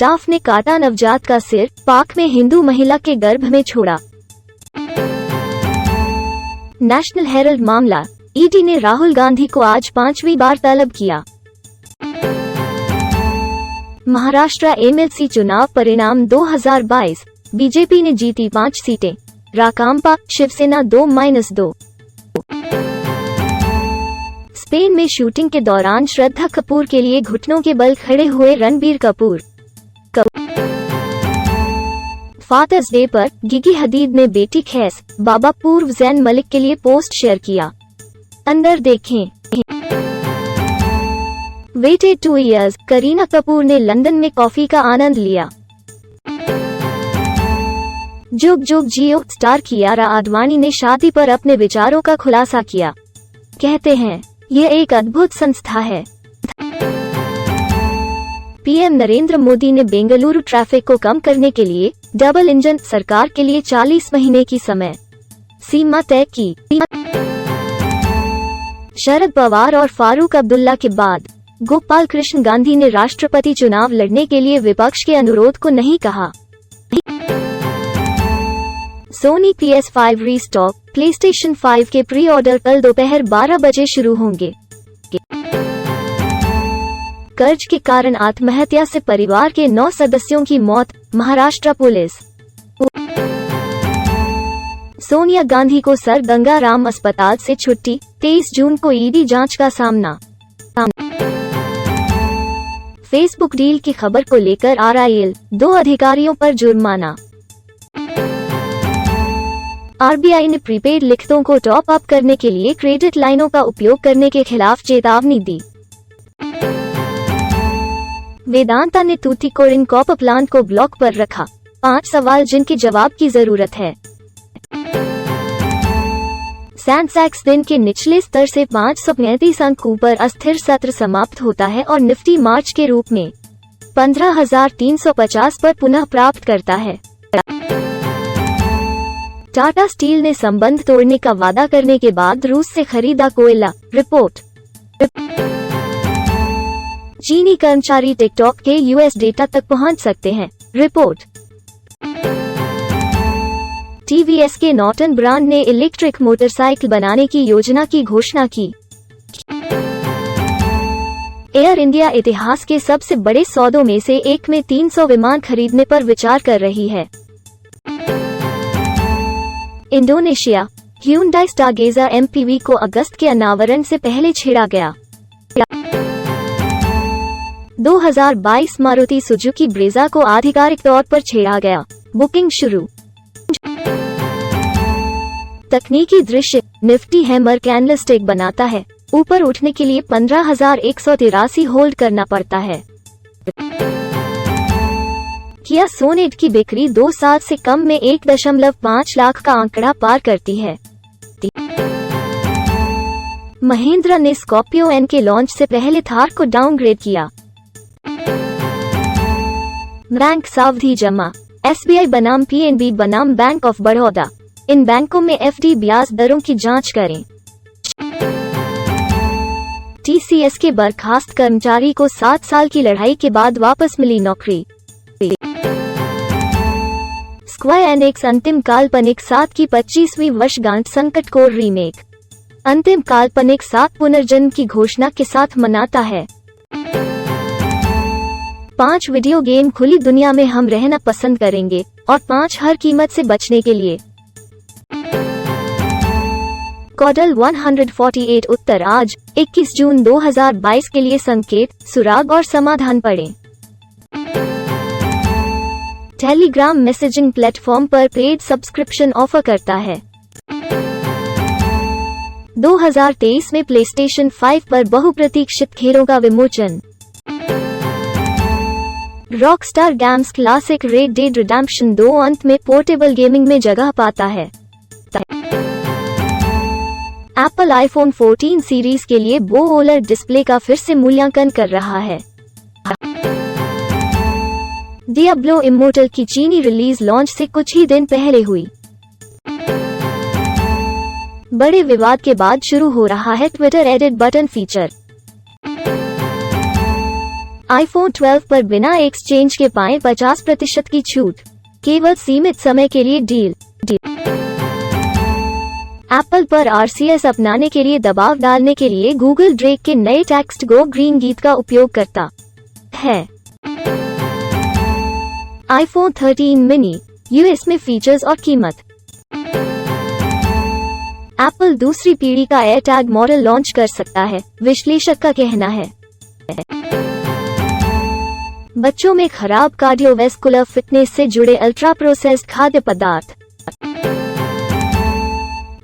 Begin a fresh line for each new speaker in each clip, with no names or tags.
Staff ने काटा नवजात का सिर, पाक में हिंदू महिला के गर्भ में छोड़ा। नेशनल हेराल्ड मामला, ईडी ने राहुल गांधी को आज 5वीं बार तलब किया। महाराष्ट्र एमएलसी चुनाव परिणाम 2022, बीजेपी ने जीती 5 सीटें, राकांपा शिवसेना 2-2। स्पेन में शूटिंग के दौरान श्रद्धा कपूर के लिए घुटनों के बल खड़े हुए रणबीर कपूर। फादर्स डे पर गिगी हदीद ने बेटी खैस बाबा पूर्व जैन मलिक के लिए पोस्ट शेयर किया। अंदर देखें। वेटेड 2 years, करीना कपूर ने लंदन में कॉफी का आनंद लिया। जुग जुग जियो, स्टार कियारा आडवाणी ने शादी पर अपने विचारों का खुलासा किया। कहते हैं, यह एक अद्भुत संस्था है। पीएम नरेंद्र मोदी ने बेंगलुरु ट्रैफिक को कम करने के लिए डबल इंजन सरकार के लिए 40 महीने की समय सीमा तय की। शरद पवार और फारूक अब्दुल्ला के बाद गोपाल कृष्ण गांधी ने राष्ट्रपति चुनाव लड़ने के लिए विपक्ष के अनुरोध को नहीं कहा। सोनी PS5 रीस्टॉक, प्लेस्टेशन 5 के प्री ऑर्डर कल दोपहर 12 बजे शुरू होंगे। कर्ज के कारण आत्महत्या से परिवार के 9 सदस्यों की मौत, महाराष्ट्र पुलिस। सोनिया गांधी को सर गंगा राम अस्पताल से छुट्टी, 23 जून को ईडी जांच का सामना। फेसबुक डील की खबर को लेकर RIL, 2 अधिकारियों पर जुर्माना। RBI ने प्रीपेड लिखतों को टॉप अप करने के लिए क्रेडिट लाइनों का उपयोग करने के खिलाफ चेतावनी दी। वेदांता ने तूतीकोरिन कॉपर प्लांट को ब्लॉक पर रखा। 5 सवाल जिनके जवाब की जरूरत है। सेंसेक्स दिन के निचले स्तर से 535 अंक ऊपर, अस्थिर सत्र समाप्त होता है और निफ्टी मार्च के रूप में 15,350 पर पुनः प्राप्त करता है। टाटा स्टील ने संबंध तोड़ने का वादा करने के बाद रूस से खरीदा कोयला, रिपोर्ट। चीनी कर्मचारी टिकटॉक के US डेटा तक पहुंच सकते हैं, रिपोर्ट। TVS के नॉर्टन ब्रांड ने इलेक्ट्रिक मोटरसाइकिल बनाने की योजना की घोषणा की। एयर इंडिया इतिहास के सबसे बड़े सौदों में से एक में 300 विमान खरीदने पर विचार कर रही है। इंडोनेशिया, Hyundai Stargazer MPV को अगस्त के अनावरण से पहले छेड़ा गया। 2022 मारुति सुजुकी ब्रेजा को आधिकारिक तौर पर छेड़ा गया, बुकिंग शुरू। तकनीकी दृश्य, निफ्टी हैमर कैंडलस्टिक बनाता है, ऊपर उठने के लिए 15,183 होल्ड करना पड़ता है। किया सोनेट की बिक्री 2 साल से कम में 1.5 लाख का आंकड़ा पार करती है। महिंद्रा ने स्कॉर्पियो एन के लॉन्च से पहले थार को डाउनग्रेड किया। बैंक सावधि जमा, SBI बनाम PNB बनाम बैंक ऑफ बड़ौदा, इन बैंकों में FD ब्याज दरों की जांच करें। TCS के बर्खास्त कर्मचारी को 7 साल की लड़ाई के बाद वापस मिली नौकरी। स्क्वायर एनिक्स अंतिम काल्पनिक 7 की 25वीं वर्षगांठ संकट को रीमेक, अंतिम काल्पनिक 7 पुनर्जन्म की घोषणा के साथ मनाता है। 5 वीडियो गेम खुली दुनिया में हम रहना पसंद करेंगे और 5 हर कीमत से बचने के लिए। कॉडल 148 उत्तर आज 21 जून 2022 के लिए संकेत, सुराग और समाधान पढ़ें। टेलीग्राम मैसेजिंग प्लेटफॉर्म पर पेड सब्सक्रिप्शन ऑफर करता है। 2023 में प्लेस्टेशन 5 पर बहुप्रतीक्षित खेलों का विमोचन। Rockstar games classic red dead redemption 2 अंत में पोर्टेबल गेमिंग में जगह पाता है। एप्पल आईफोन 14 सीरीज के लिए बो ओलर डिस्प्ले का फिर से मूल्यांकन कर रहा है। डियाब्लो इमोर्टल की चीनी रिलीज लॉन्च से कुछ ही दिन पहले हुई। बड़े विवाद के बाद शुरू हो रहा है Twitter edit button feature. iPhone 12 पर बिना एक्सचेंज के पाएं 50% की छूट, केवल सीमित समय के लिए डील। एप्पल पर RCS अपनाने के लिए दबाव डालने के लिए गूगल ड्रेक के नए टेक्स्ट गो ग्रीन गीत का उपयोग करता है। iPhone 13 मिनी यूएस में फीचर्स और कीमत। एप्पल दूसरी पीढ़ी का एयरटैग मॉडल लॉन्च कर सकता है, विश्लेषक का कहना है। बच्चों में खराब कार्डियोवैस्कुलर फिटनेस से जुड़े अल्ट्रा प्रोसेस्ड खाद्य पदार्थ।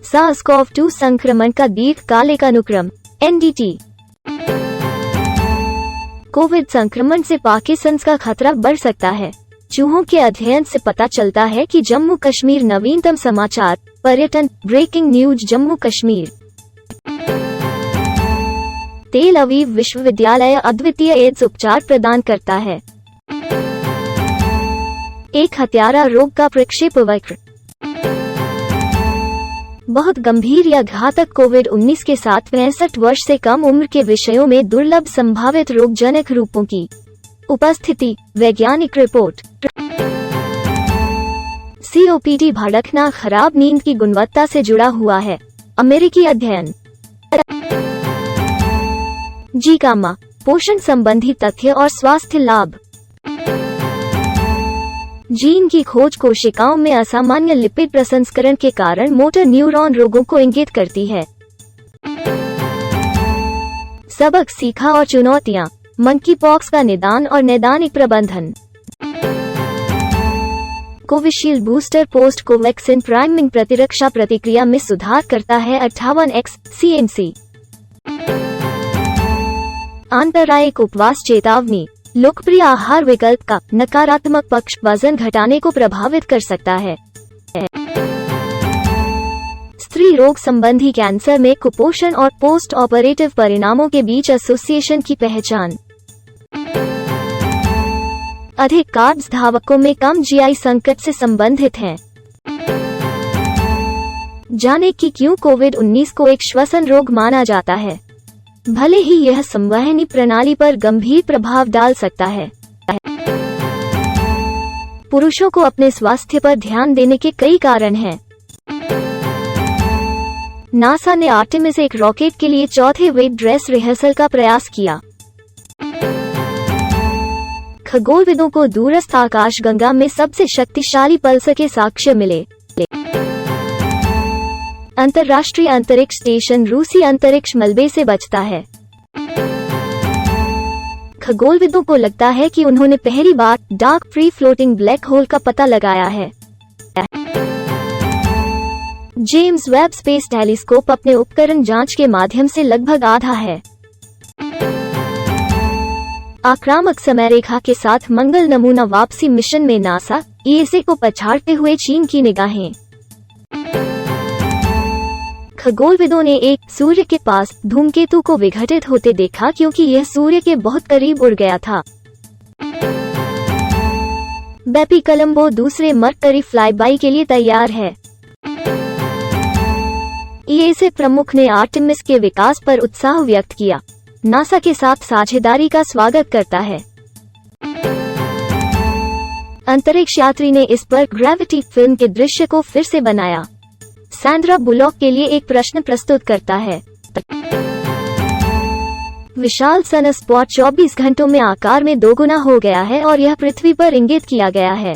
SARS-CoV-2 संक्रमण का दीर्घकालिक अनुक्रम NDT। कोविड संक्रमण से पार्किंसंस का खतरा बढ़ सकता है। चूहों के अध्ययन से पता चलता है कि जम्मू कश्मीर नवीनतम समाचार, पर्यटन, ब्रेकिंग न्यूज जम्मू कश्मीर। तेल अवीव विश्वविद्यालय अद्वितीय एड्स उपचार प्रदान करता है। एक हत्यारा रोग का प्रक्षेपवक्र। बहुत गंभीर या घातक कोविड-19 के साथ 65 वर्ष से कम उम्र के विषयों में दुर्लभ संभावित रोगजनक रूपों की उपस्थिति, वैज्ञानिक रिपोर्ट। COPD भड़कना खराब नींद की गुणवत्ता से जुड़ा हुआ है, अमेरिकी अध्ययन। जीकामा, पोषण संबंधी तथ्य और स्वास्थ्य लाभ। जीन की खोज कोशिकाओं में असामान्य लिपिड प्रसंस्करण के कारण मोटर न्यूरॉन रोगों को इंगित करती है। सबक सीखा और चुनौतियां, मंकी पॉक्स का निदान और नैदानिक प्रबंधन। Covishield booster post Covaxin priming प्रतिरक्षा प्रतिक्रिया में सुधार करता है 58x CMC। आंतरायिक उपवास चेतावनी, लोकप्रिय आहार विकल्प का नकारात्मक पक्ष वजन घटाने को प्रभावित कर सकता है। स्त्री रोग संबंधी कैंसर में कुपोषण और पोस्ट ऑपरेटिव परिणामों के बीच एसोसिएशन की पहचान। अधिक कार्ब्स धावकों में कम GI संकट से संबंधित हैं। जाने कि क्यों कोविड-19 को एक श्वसन रोग माना जाता है, भले ही यह संवहनी प्रणाली पर गंभीर प्रभाव डाल सकता है। पुरुषों को अपने स्वास्थ्य पर ध्यान देने के कई कारण हैं। नासा ने आर्टेमिस एक रॉकेट के लिए चौथे वेट ड्रेस रिहर्सल का प्रयास किया। खगोलविदों को दूरस्थ आकाशगंगा में सबसे शक्तिशाली पल्सर के साक्ष्य मिले। अंतर्राष्ट्रीय अंतरिक्ष स्टेशन रूसी अंतरिक्ष मलबे से बचता है। खगोलविदों को लगता है कि उन्होंने पहली बार dark free floating black hole का पता लगाया है। जेम्स वेब स्पेस टेलीस्कोप अपने उपकरण जांच के माध्यम से लगभग आधा है। आक्रामक समय रेखा के साथ मंगल नमूना वापसी मिशन में नासा ESA को पछाड़ते हुए चीन की निगाहें। खगोलविदों ने एक सूर्य के पास धूमकेतु को विघटित होते देखा क्योंकि यह सूर्य के बहुत करीब उड़ गया था। बेपी कोलंबो दूसरे मरकरी फ्लाईबाई के लिए तैयार है। ESA प्रमुख ने आर्टेमिस के विकास पर उत्साह व्यक्त किया। नासा के साथ साझेदारी का स्वागत करता है। अंतरिक्ष यात्री ने इस पर ग्रेविटी फिल्म के दृश्य को फिर से बनाया। सैंड्रा बुलॉक के लिए एक प्रश्न प्रस्तुत करता है। विशाल सन स्पॉट 24 घंटों में आकार में दोगुना हो गया है और यह पृथ्वी पर इंगित किया गया है।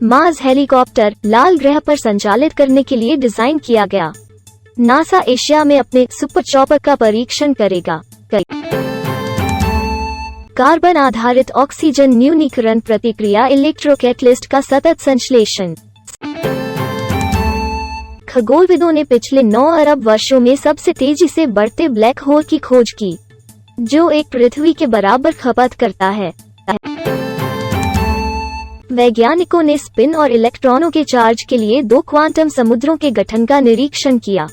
मार्स हेलीकॉप्टर लाल ग्रह पर संचालित करने के लिए डिजाइन किया गया। नासा एशिया में अपने सुपर चॉपर का परीक्षण करेगा। कार्बन आधारित ऑक्सीजन न्यूनीकरण प्रतिक्रिया इलेक्ट्रोकैटलिस्ट का सतत संश्लेषण। खगोलविदों ने पिछले 9 अरब वर्षों में सबसे तेजी से बढ़ते ब्लैक होल की खोज की, जो एक पृथ्वी के बराबर खपत करता है। वैज्ञानिकों ने स्पिन और इलेक्ट्रॉनों के चार्ज के लिए 2 क्वांटम समुद्रों के गठन का निरीक्षण किया।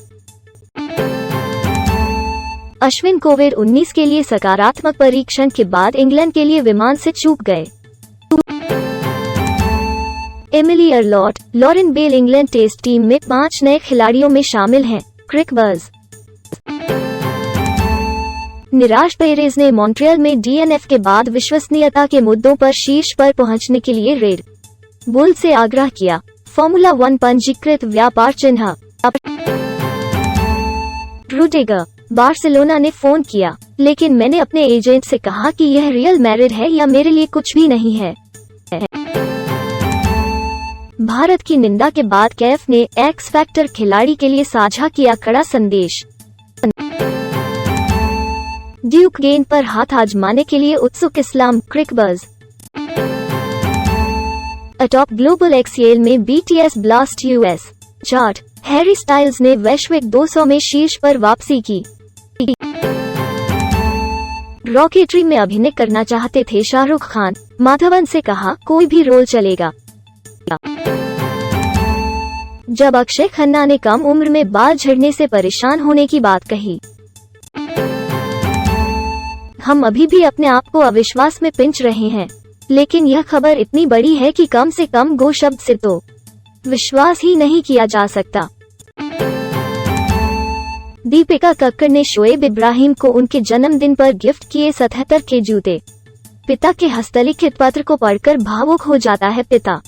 अश्विन कोविड-19 के लिए सकारात्मक परीक्षण के बाद इंग्लैंड के लिए विमान से चूक गए। Emily Arlott, Lauren Bell England test team में 5 नए खिलाड़ियों में शामिल हैं। Cricbuzz. निराश पेरेज ने मॉन्ट्रियल में DNF के बाद विश्वसनीयता के मुद्दों पर शीर्ष पर पहुंचने के लिए रेड बुल से आग्रह किया। फॉर्मूला 1 पंजीकृत व्यापार चिन्ह रुडिगर, बार्सिलोना ने फोन किया, लेकिन मैंने अपने एजेंट से कहा कि यह रियल मैड्रिड है या मेरे लिए कुछ भी नहीं है। भारत की निंदा के बाद कैफ ने एक्स फैक्टर खिलाड़ी के लिए साझा किया कड़ा संदेश। ड्यूक गेंद पर हाथ आजमाने के लिए उत्सुक इस्लाम क्रिकबज। अटॉप ग्लोबल एक्सएल में BTS blast US chart, Harry styles ने वैश्विक 200 में शीर्ष पर वापसी की। रॉकेटरी में अभिनय करना चाहते थे शाहरुख खान, माधवन से कहा कोई भी रोल चलेगा। जब अक्षय खन्ना ने कम उम्र में बाल झड़ने से परेशान होने की बात कही। हम अभी भी अपने आप को अविश्वास में पिंच रहे हैं, लेकिन यह खबर इतनी बड़ी है कि कम से कम गो शब्द से तो विश्वास ही नहीं किया जा सकता। दीपिका कक्कड़ ने शोएब इब्राहिम को उनके जन्मदिन पर गिफ्ट किए 77 के जूते। पिता के हस्तलिखित पत्र को पढ़कर भावुक हो जाता है पिता।